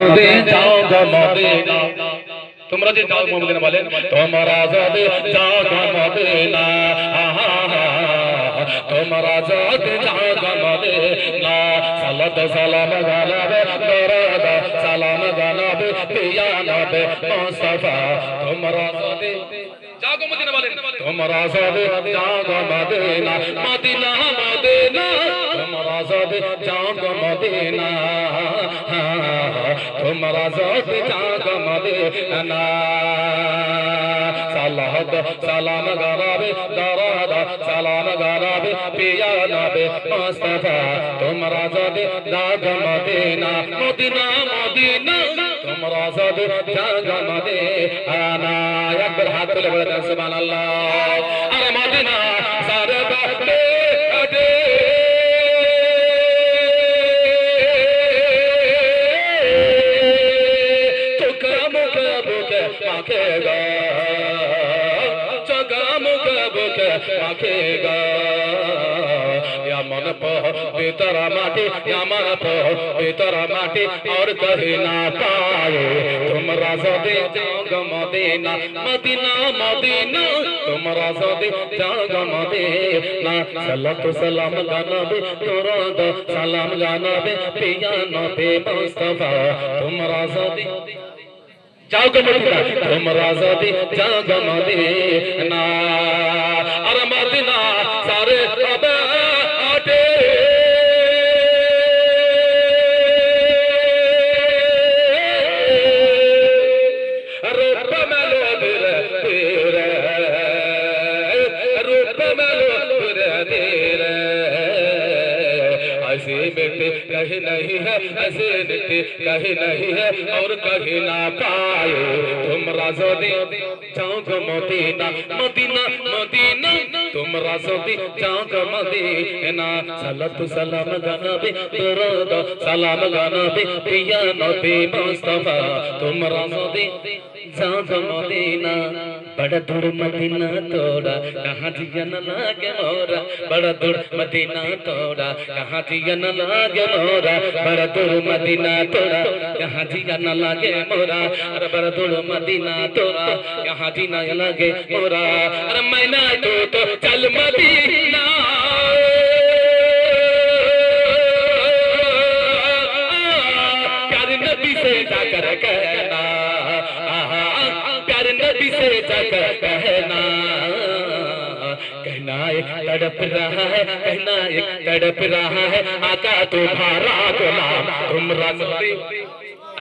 যাও গো মদিনা তোমরা যে যাও মদিনা বলেন তোমরা যদি যাও গো মদিনা তোমরা যদি যাও গো মদিনা সালাত সালাম গানাবে দরুদ সালাম গানাবে পিয়া নবে মুস্তাফা তোমরা যদি যাও গো মদিনা বলেন তোমরা যদি যাও গো মদিনা মদিনা মদিনা তোমরা যদি যাও গো মদিনা তোমরা যদি যাও গো মদিনা সালাত সালাম গানাবে দরুদ সালাম গানাবে পিয়া নবে মুস্তাফা তোমরা যদি যাও গো মদিনা মদিনা মদিনা তোমরা যদি যাও গো মদিনা একবার হাত তুলে বলেন সুবহানাল্লাহ আরে মদিনা সারে বাতে আদে তো কাম কবুকে মাখেগা চগাম কবুকে মাখেগা मन तेरा माटी मन तेरा माटी और कहीं ना पाए तुमरा सदे जाओ मदीना मदीना मदीना तुमरा सदे जाओ मदीना सल्लत सलाम गानबे दुरूद सलाम गानबे पिया नबी मुस्तफा तुमरा सदे जाओ मदीना तुमरा सदे जाओ मदीना अरे मदीना सारे अबे कहीं नहीं है ऐसे कहीं नहीं है और कहीं ना पाए तुमरा सदी जाओ गो मदीना मदीना मदीना तुमरा सदी जाओ गो मदीना सलात सलाम गानबे दुरूद सलाम गानबे पिया नबी मुस्तफा तुमरा सदी जाओ गो मदीना बड़ा दूर मदीना तोड़ा कहाँ जिया न लागे मोरा बड़ा दूर मदीना तोड़ा कहाँ जिया न लागे मोरा बड़ा दूर मदीना तोड़ा कहाँ जिया न लागे मोरा अरे बड़ा दूर मदीना तोड़ा कहाँ जिया न लागे मोरा अरे मैना तो चल मदीना प्यारे नबी से जाकर कहना प्यारे नबी से जाकर कहना कहना एक तड़प रहा है कहना एक तड़प रहा है आका तुम्हारा गुलाम तुमरा सदी